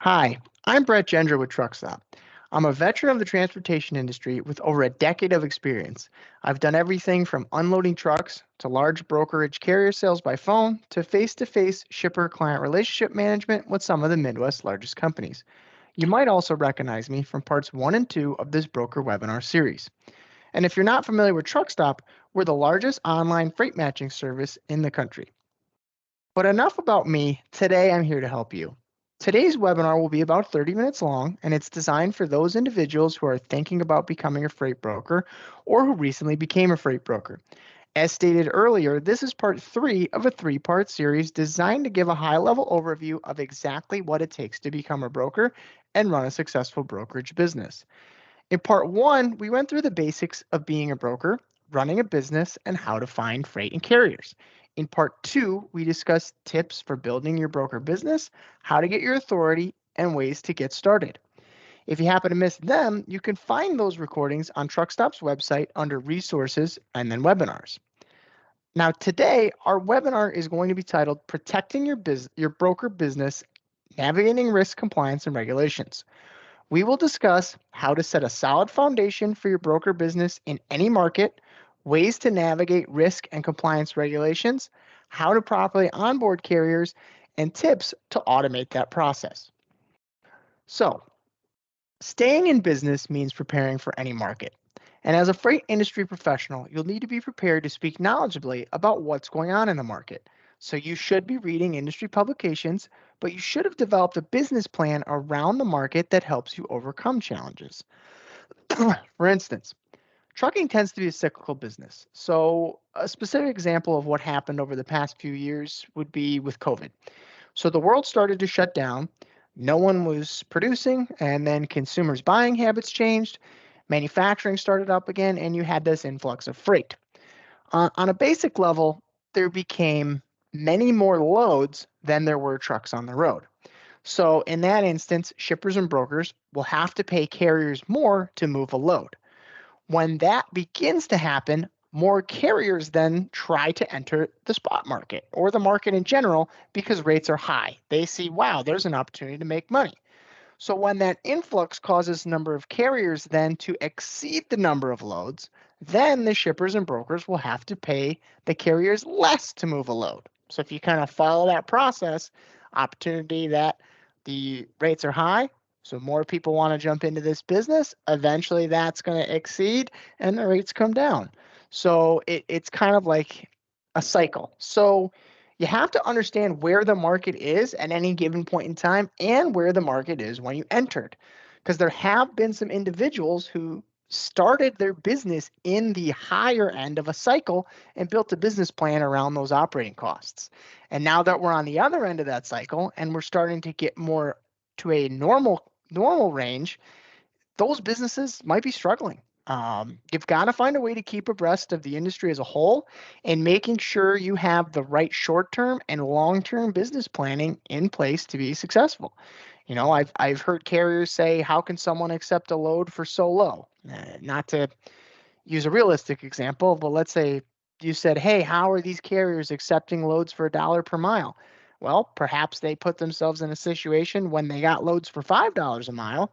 Hi, I'm Brett Jendra with Truckstop. I'm a veteran of the transportation industry with over a decade of experience. I've done everything from unloading trucks to large brokerage carrier sales by phone to face shipper client relationship management with some of the Midwest's largest companies. You might also recognize me from parts 1 and 2 of this broker webinar series. And if you're not familiar with Truckstop, we're the largest online freight matching service in the country. But enough about me. Today I'm here to help you. Today's webinar will be about 30 minutes long, and it's designed for those individuals who are thinking about becoming a freight broker or who recently became a freight broker. As stated earlier, this is part 3 of a 3-part series designed to give a high-level overview of exactly what it takes to become a broker and run a successful brokerage business. In part 1, we went through the basics of being a broker, running a business, and how to find freight and carriers. In part 2, we discussed tips for building your broker business, how to get your authority, and ways to get started. If you happen to miss them, you can find those recordings on Truckstop's website under resources and then webinars. Now, today, our webinar is going to be titled Protecting Your Broker Business, Navigating Risk, Compliance, and Regulations. We will discuss how to set a solid foundation for your broker business in any market, ways to navigate risk and compliance regulations, how to properly onboard carriers, and tips to automate that process. So, staying in business means preparing for any market. And as a freight industry professional, you'll need to be prepared to speak knowledgeably about what's going on in the market. So you should be reading industry publications, but you should have developed a business plan around the market that helps you overcome challenges. For instance, trucking tends to be a cyclical business. So a specific example of what happened over the past few years would be with COVID. So the world started to shut down. No one was producing, and then consumers' buying habits changed. Manufacturing started up again, and you had this influx of freight. On a basic level, there became many more loads than there were trucks on the road. So in that instance, shippers and brokers will have to pay carriers more to move a load. When that begins to happen, more carriers then try to enter the spot market or the market in general because rates are high. They see, wow, there's an opportunity to make money. So when that influx causes the number of carriers then to exceed the number of loads, then the shippers and brokers will have to pay the carriers less to move a load. So if you kind of follow that process, opportunity that the rates are high, so more people want to jump into this business, eventually that's going to exceed and the rates come down. So it's kind of like a cycle. So you have to understand where the market is at any given point in time and where the market is when you entered. Because there have been some individuals who started their business in the higher end of a cycle and built a business plan around those operating costs. And now that we're on the other end of that cycle and we're starting to get more to a normal range, those businesses might be struggling. You've got to find a way to keep abreast of the industry as a whole and making sure you have the right short-term and long-term business planning in place to be successful. You know, I've heard carriers say, "How can someone accept a load for so low?" Not to use a realistic example, but let's say you said, "Hey, how are these carriers accepting loads for $1 per mile?" Well, perhaps they put themselves in a situation when they got loads for $5 a mile,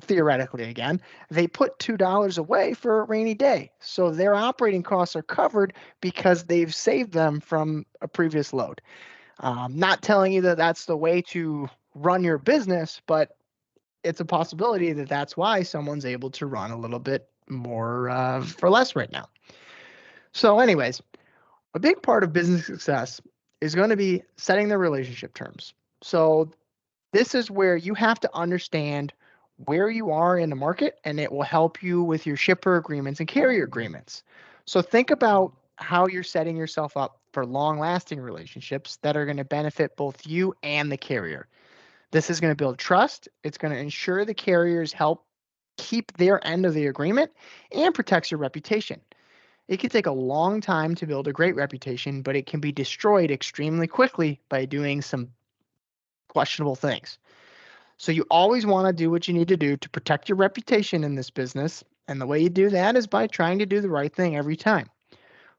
theoretically again, they put $2 away for a rainy day. So their operating costs are covered because they've saved them from a previous load. Not telling you that that's the way to run your business, but it's a possibility that that's why someone's able to run a little bit more for less right now. So, anyways, a big part of business success is going to be setting the relationship terms. So, this is where you have to understand where you are in the market, and it will help you with your shipper agreements and carrier agreements. So think about how you're setting yourself up for long-lasting relationships that are going to benefit both you and the carrier. This is going to build trust. It's going to ensure the carriers help keep their end of the agreement and protects your reputation. It can take a long time to build a great reputation, but it can be destroyed extremely quickly by doing some questionable things. So you always want to do what you need to do to protect your reputation in this business. And the way you do that is by trying to do the right thing every time.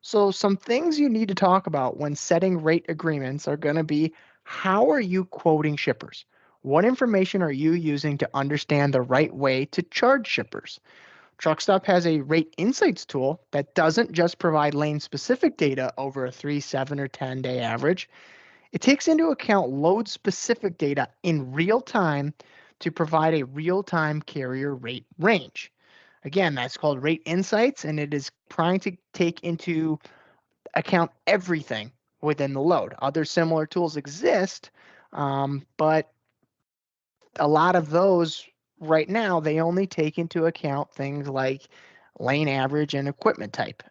So some things you need to talk about when setting rate agreements are going to be, how are you quoting shippers? What information are you using to understand the right way to charge shippers? Truckstop has a rate insights tool that doesn't just provide lane specific data over a 3, 7, or 10-day average. It takes into account load specific data in real time to provide a real time carrier rate range. Again, that's called rate insights, and it is trying to take into account everything within the load. Other similar tools exist, but a lot of those right now, they only take into account things like lane average and equipment type.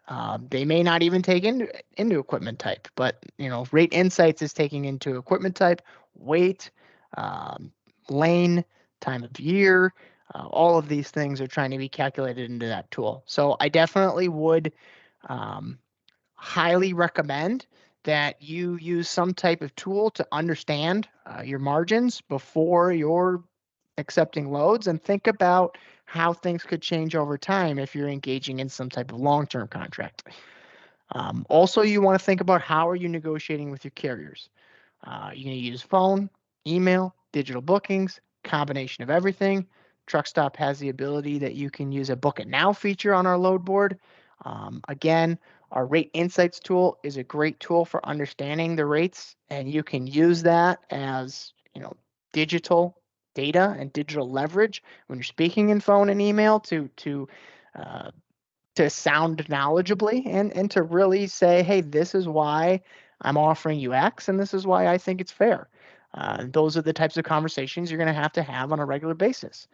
They may not even take into equipment type, but rate insights is taking into equipment type, weight, um, lane, time of year. All of these things are trying to be calculated into that tool. So I definitely would um, highly recommend that you use some type of tool to understand your margins before you're accepting loads, and think about how things could change over time if you're engaging in some type of long-term contract. Also, you want to think about how are you negotiating with your carriers. You're going to use phone, email, digital bookings, combination of everything. Truckstop has the ability that you can use a book it now feature on our load board. Again, our rate insights tool is a great tool for understanding the rates, and you can use that as digital data and digital leverage when you're speaking in phone and email uh, to sound knowledgeably and to really say, hey, this is why I'm offering you X, and this is why I think it's fair. Those are the types of conversations you're going to have on a regular basis.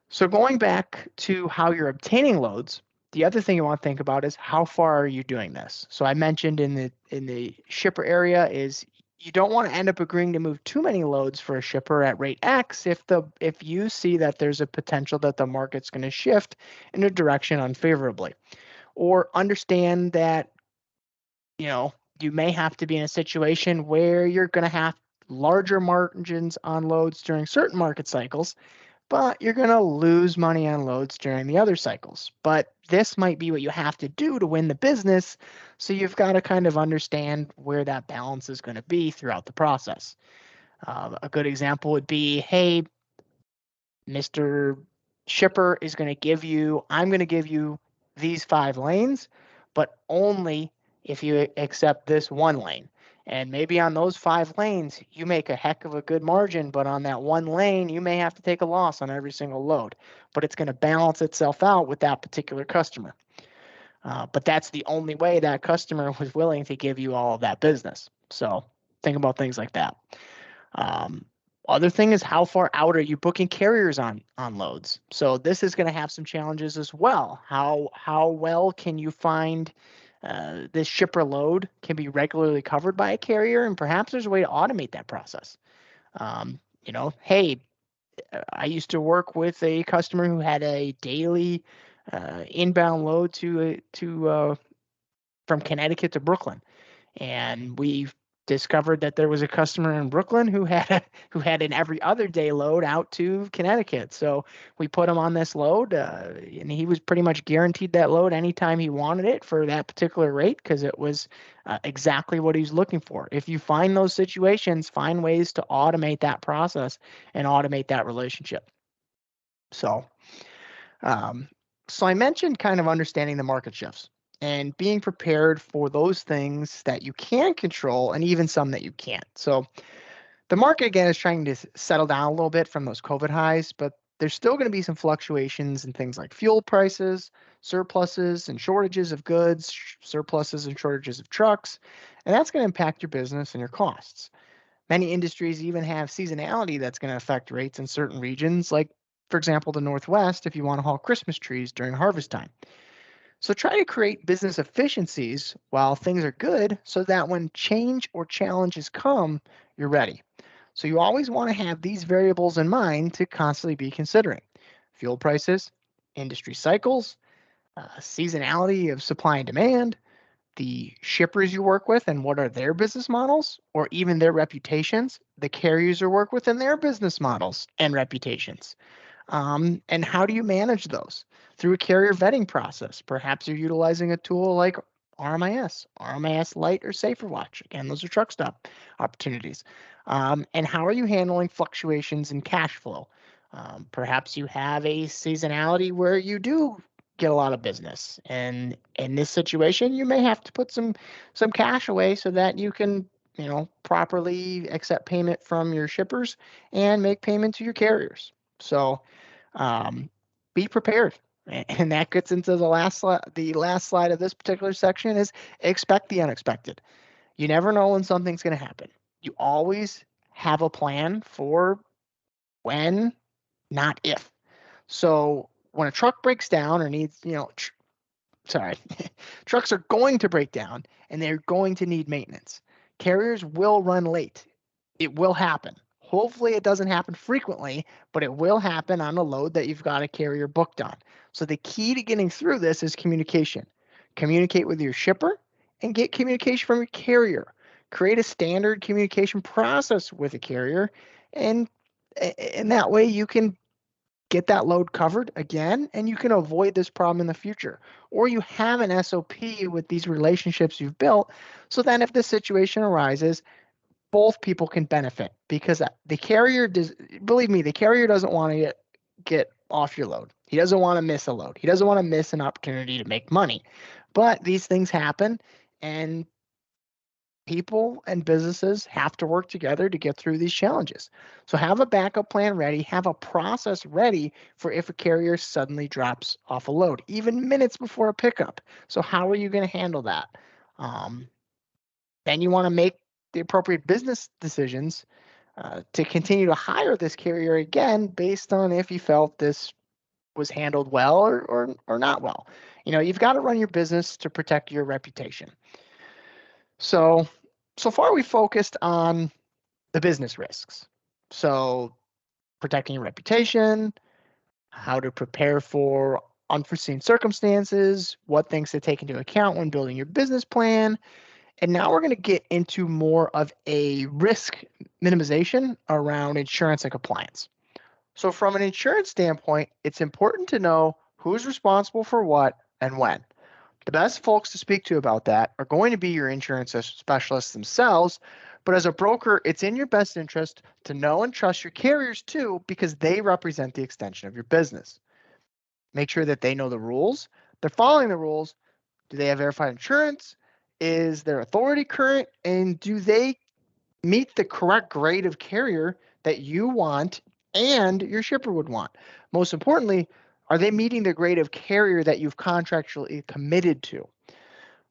So going back to how you're obtaining loads, the other thing you want to think about is how far are you doing this? So I mentioned in the shipper area is you don't want to end up agreeing to move too many loads for a shipper at rate X if you see that there's a potential that the market's going to shift in a direction unfavorably. Or understand that you may have to be in a situation where you're going to have larger margins on loads during certain market cycles, but you're going to lose money on loads during the other cycles. But this might be what you have to do to win the business. So you've got to kind of understand where that balance is going to be throughout the process. A good example would be, hey, Mr. Shipper I'm going to give you these 5 lanes, but only if you accept this 1 lane. And maybe on those 5 lanes, you make a heck of a good margin, but on that 1 lane, you may have to take a loss on every single load. But it's going to balance itself out with that particular customer. But that's the only way that customer was willing to give you all of that business. So think about things like that. Other thing is, how far out are you booking carriers on loads? So this is going to have some challenges as well. How well can you find this shipper load can be regularly covered by a carrier, and perhaps there's a way to automate that process. Hey, I used to work with a customer who had a daily inbound load from Connecticut to Brooklyn, and we discovered that there was a customer in Brooklyn who had an every other day load out to Connecticut. So we put him on this load, and he was pretty much guaranteed that load anytime he wanted it for that particular rate, because it was exactly what he's looking for. If you find those situations, find ways to automate that process and automate that relationship. So, so I mentioned kind of understanding the market shifts and being prepared for those things that you can control and even some that you can't. So the market, again, is trying to settle down a little bit from those COVID highs, but there's still going to be some fluctuations in things like fuel prices, surpluses and shortages of goods, surpluses and shortages of trucks, and that's going to impact your business and your costs. Many industries even have seasonality that's going to affect rates in certain regions, like, for example, the Northwest, if you want to haul Christmas trees during harvest time. So try to create business efficiencies while things are good so that when change or challenges come, you're ready. So you always want to have these variables in mind to constantly be considering: fuel prices, industry cycles, seasonality of supply and demand, the shippers you work with and what are their business models, or even their reputations, the carriers you work with and their business models and reputations. And how do you manage those? Through a carrier vetting process. Perhaps you're utilizing a tool like RMIS Light or Safer Watch. Again, those are truck stop opportunities. And how are you handling fluctuations in cash flow? Perhaps you have a seasonality where you do get a lot of business, and in this situation, you may have to put some cash away so that you can properly accept payment from your shippers and make payment to your carriers. So um, be prepared. And that gets into the last slide of this particular section is expect the unexpected. You never know when something's going to happen. You always have a plan for when, not if. So when a truck breaks down or needs, sorry, trucks are going to break down and they're going to need maintenance. Carriers will run late. It will happen. Hopefully it doesn't happen frequently, but it will happen on a load that you've got a carrier booked on. So the key to getting through this is communication. Communicate with your shipper and get communication from your carrier. Create a standard communication process with a carrier, and that way you can get that load covered again, and you can avoid this problem in the future. Or you have an SOP with these relationships you've built, so then if this situation arises, both people can benefit, because the carrier does, believe me, the carrier doesn't want to get off your load. He doesn't want to miss a load. He doesn't want to miss an opportunity to make money. But these things happen, and people and businesses have to work together to get through these challenges. So have a backup plan ready, have a process ready for if a carrier suddenly drops off a load, even minutes before a pickup. So how are you going to handle that? Um, then you want to make the appropriate business decisions to continue to hire this carrier again based on if you felt this was handled well or not well. You've got to run your business to protect your reputation. So far we focused on the business risks. So protecting your reputation, how to prepare for unforeseen circumstances, what things to take into account when building your business plan. And now we're going to get into more of a risk minimization around insurance and compliance. So from an insurance standpoint, it's important to know who's responsible for what and when. The best folks to speak to about that are going to be your insurance specialists themselves. But as a broker, it's in your best interest to know and trust your carriers too, because they represent the extension of your business. Make sure that they know the rules, they're following the rules. Do they have verified insurance? Is their authority current? And do they meet the correct grade of carrier that you want and your shipper would want? Most importantly, are they meeting the grade of carrier that you've contractually committed to?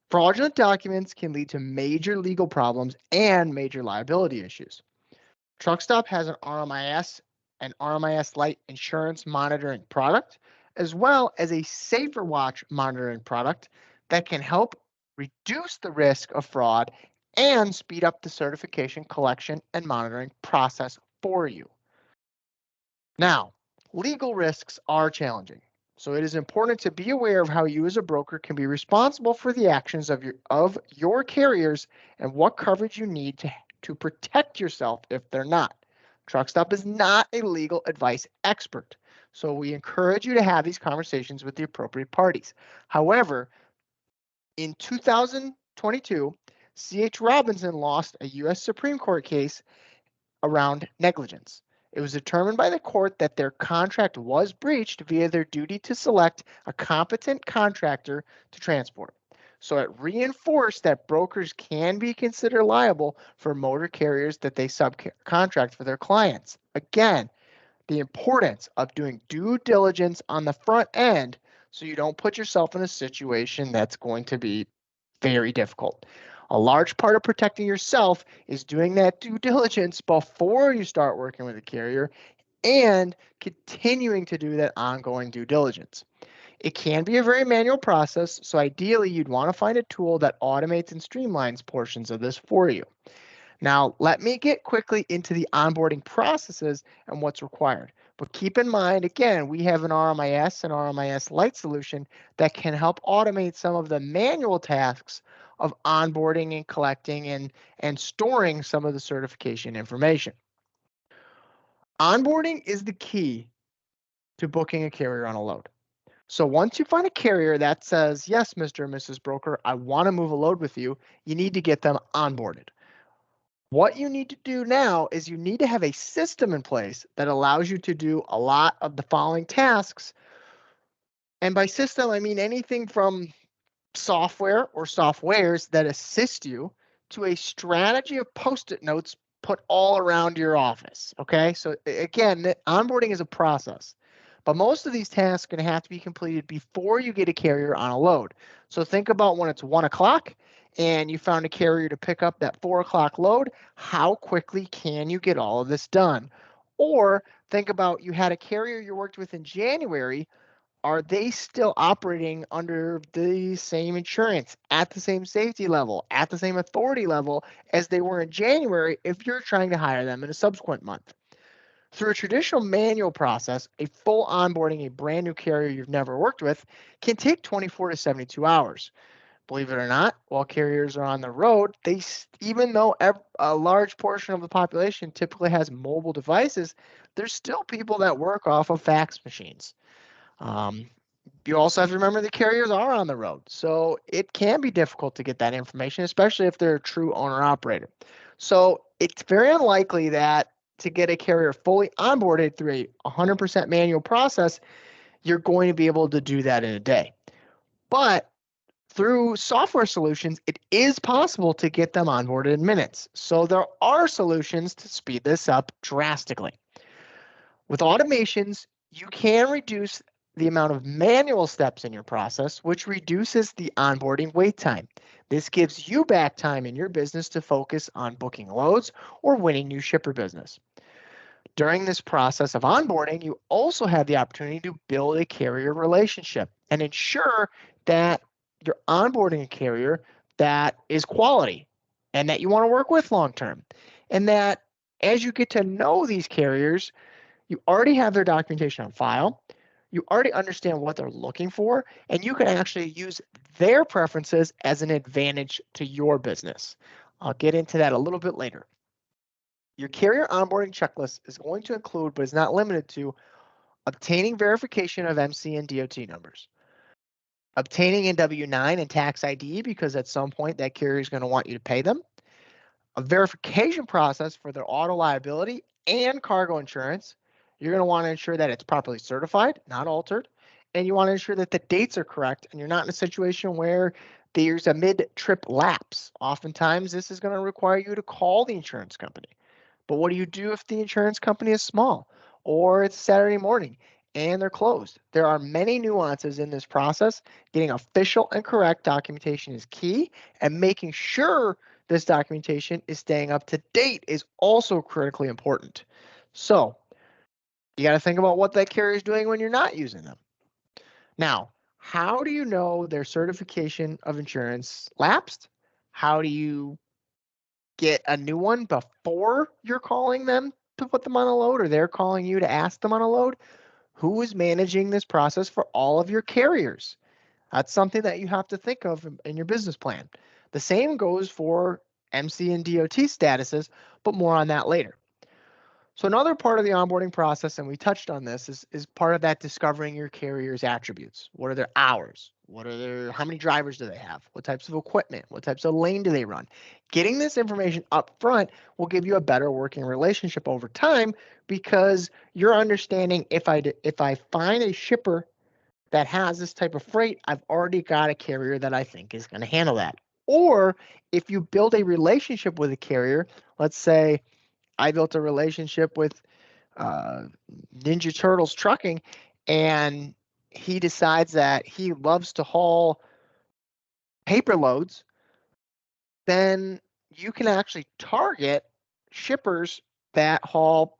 Fraudulent documents can lead to major legal problems and major liability issues. Truckstop has an RMIS Lite insurance monitoring product, as well as a Safer Watch monitoring product that can help reduce the risk of fraud and speed up the certification, collection, and monitoring process for you. Now, legal risks are challenging, so it is important to be aware of how you as a broker can be responsible for the actions of your carriers and what coverage you need to protect yourself if they're not. Truckstop is not a legal advice expert, so we encourage you to have these conversations with the appropriate parties. However, in 2022, C.H. Robinson lost a U.S. Supreme Court case around negligence. It was determined by the court that their contract was breached via their duty to select a competent contractor to transport. So it reinforced that brokers can be considered liable for motor carriers that they subcontract for their clients. Again, the importance of doing due diligence on the front end so you don't put yourself in a situation that's going to be very difficult. A large part of protecting yourself is doing that due diligence before you start working with a carrier and continuing to do that ongoing due diligence. It can be a very manual process, so ideally you'd want to find a tool that automates and streamlines portions of this for you. Now, let me get quickly into the onboarding processes and what's required. But keep in mind, again, we have an RMIS and RMIS Lite solution that can help automate some of the manual tasks of onboarding and collecting and storing some of the certification information. Onboarding is the key to booking a carrier on a load. So once you find a carrier that says, yes, Mr. and Mrs. Broker, I want to move a load with you, you need to get them onboarded. What you need to do now is you need to have a system in place that allows you to do a lot of the following tasks. And by system, I mean anything from software or softwares that assist you to a strategy of post-it notes put all around your office. Okay, so again, onboarding is a process, but most of these tasks are going to have to be completed before you get a carrier on a load. So think about when it's 1 o'clock and you found a carrier to pick up that 4 o'clock load. How quickly can you get all of this done? Or think about you had a carrier you worked with in January. Are they still operating under the same insurance, at the same safety level, at the same authority level as they were in January if you're trying to hire them in a subsequent month? Through a traditional manual process, a full onboarding a brand new carrier you've never worked with can take 24 to 72 hours. Believe it or not, while carriers are on the road, even though a large portion of the population typically has mobile devices, there's still people that work off of fax machines. Um, you also have to remember the carriers are on the road, so it can be difficult to get that information, especially if they're a true owner operator. So it's very unlikely that to get a carrier fully onboarded through a 100% manual process, you're going to be able to do that in a day. But through software solutions, it is possible to get them onboarded in minutes. So there are solutions to speed this up drastically. With automations, you can reduce the amount of manual steps in your process, which reduces the onboarding wait time. This gives you back time in your business to focus on booking loads or winning new shipper business. During this process of onboarding, you also have the opportunity to build a carrier relationship and ensure that you're onboarding a carrier that is quality and that you want to work with long term. And that as you get to know these carriers, you already have their documentation on file. You already understand what they're looking for, and you can actually use their preferences as an advantage to your business. I'll get into that a little bit later. Your carrier onboarding checklist is going to include, but is not limited to, obtaining verification of MC and DOT numbers, obtaining a W-9 and tax ID because at some point that carrier is going to want you to pay them, a verification process for their auto liability and cargo insurance. You're going to want to ensure that it's properly certified, not altered, and you want to ensure that the dates are correct and you're not in a situation where there's a mid-trip lapse. Oftentimes, this is going to require you to call the insurance company. But what do you do if the insurance company is small or it's Saturday morning and they're closed? There are many nuances in this process. Getting official and correct documentation is key, and making sure this documentation is staying up to date is also critically important. So you got to think about what that carrier is doing when you're not using them. Now, how do you know their certification of insurance lapsed? How do you get a new one before you're calling them to put them on a load or they're calling you to ask them on a load? Who is managing this process for all of your carriers? That's something that you have to think of in your business plan. The same goes for MC and DOT statuses, but more on that later. So another part of the onboarding process, and we touched on this, is part of that discovering your carrier's attributes. What are their hours? How many drivers do they have? What types of equipment? What types of lane do they run? Getting this information up front will give you a better working relationship over time because you're understanding if I find a shipper that has this type of freight, I've already got a carrier that I think is going to handle that. Or if you build a relationship with a carrier, let's say I built a relationship with uh, Ninja Turtles Trucking, and he decides that he loves to haul paper loads, then you can actually target shippers that haul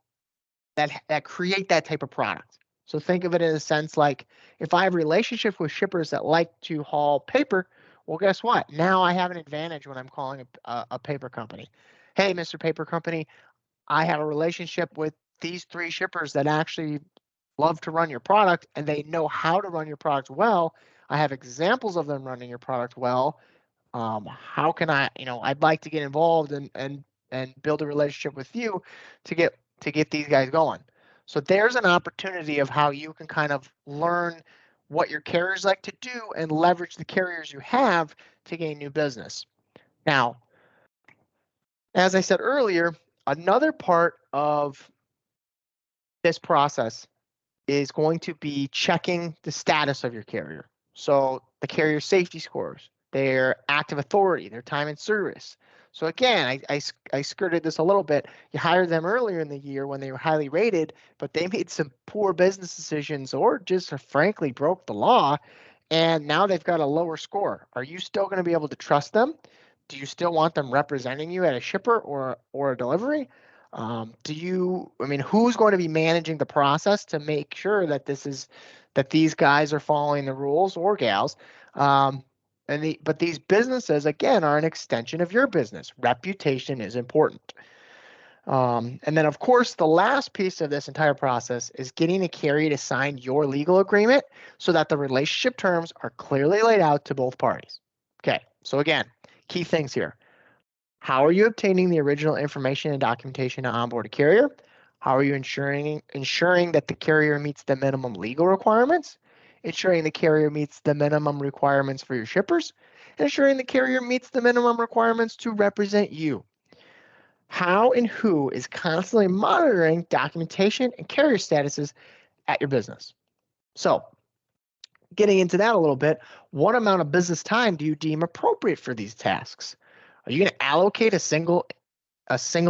that create that type of product. So think of it in a sense like if I have a relationship with shippers that like to haul paper, well, guess what? Now I have an advantage when I'm calling a paper company. Hey, Mr. Paper Company, I have a relationship with these 3 shippers that actually love to run your product and they know how to run your product well. I have examples of them running your product well. How can I'd like to get involved and build a relationship with you to get these guys going. So there's an opportunity of how you can kind of learn what your carriers like to do, and leverage the carriers you have to gain new business. Now, as I said earlier, another part of this process is going to be checking the status of your carrier. So the carrier safety scores, their active authority, their time in service. So again, I skirted this a little bit. You hired them earlier in the year when they were highly rated, but they made some poor business decisions or just frankly broke the law, and now they've got a lower score. Are you still going to be able to trust them? Do you still want them representing you at a shipper or a delivery? Who's going to be managing the process to make sure that these guys are following the rules, or gals? But these businesses, again, are an extension of your business. Reputation is important. And then, of course, the last piece of this entire process is getting a carrier to sign your legal agreement so that the relationship terms are clearly laid out to both parties. Okay, so again, key things here. How are you obtaining the original information and documentation to onboard a carrier? How are you ensuring that the carrier meets the minimum legal requirements? Ensuring the carrier meets the minimum requirements for your shippers? And ensuring the carrier meets the minimum requirements to represent you. How and who is constantly monitoring documentation and carrier statuses at your business? So, getting into that a little bit, what amount of business time do you deem appropriate for these tasks? Are you going to allocate a single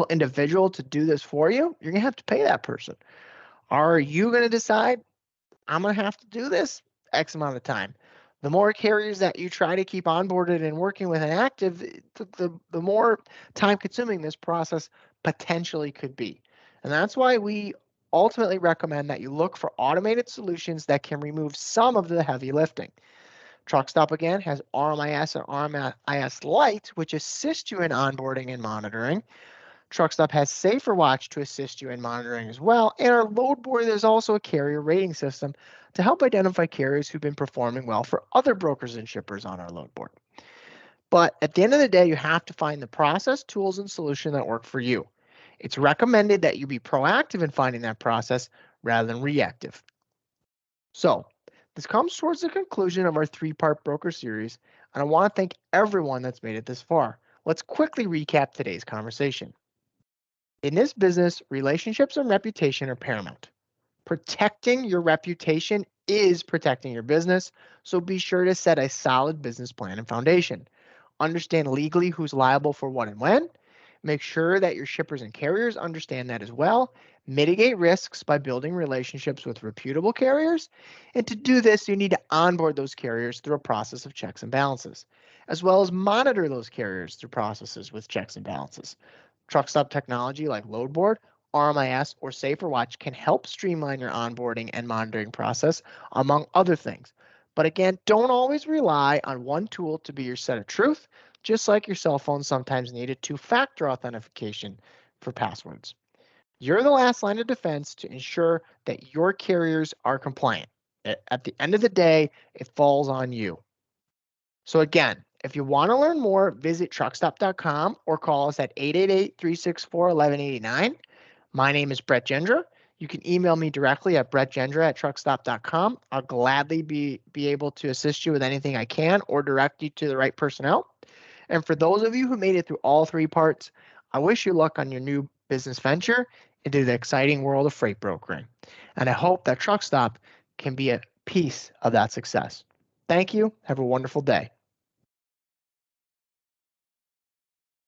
individual to do this for you? You're going to have to pay that person. Are you going to decide, I'm going to have to do this X amount of time? The more carriers that you try to keep onboarded and working with and active, the more time consuming this process potentially could be. And that's why we ultimately recommend that you look for automated solutions that can remove some of the heavy lifting. Truckstop, again, has RMIS and RMIS Lite, which assist you in onboarding and monitoring. Truckstop has SaferWatch to assist you in monitoring as well. And our load board is also a carrier rating system to help identify carriers who've been performing well for other brokers and shippers on our load board. But at the end of the day, you have to find the process, tools, and solution that work for you. It's recommended that you be proactive in finding that process rather than reactive. So this comes towards the conclusion of our 3-part broker series, and I want to thank everyone that's made it this far. Let's quickly recap today's conversation. In this business, relationships and reputation are paramount. Protecting your reputation is protecting your business, so be sure to set a solid business plan and foundation. Understand legally who's liable for what and when. Make sure that your shippers and carriers understand that as well. Mitigate risks by building relationships with reputable carriers. And to do this, you need to onboard those carriers through a process of checks and balances, as well as monitor those carriers through processes with checks and balances. Truckstop technology like Loadboard, RMIS, or SaferWatch can help streamline your onboarding and monitoring process, among other things. But again, don't always rely on one tool to be your set of truth, just like your cell phone sometimes needed two-factor authentication for passwords. You're the last line of defense to ensure that your carriers are compliant. At the end of the day, it falls on you. So again, if you want to learn more, visit truckstop.com or call us at 888-364-1189. My name is Brett Jendra. You can email me directly at brettjendra@truckstop.com. I'll gladly be able to assist you with anything I can or direct you to the right personnel. And for those of you who made it through all 3 parts, I wish you luck on your new business venture into the exciting world of freight brokering. And I hope that Truckstop can be a piece of that success. Thank you. Have a wonderful day.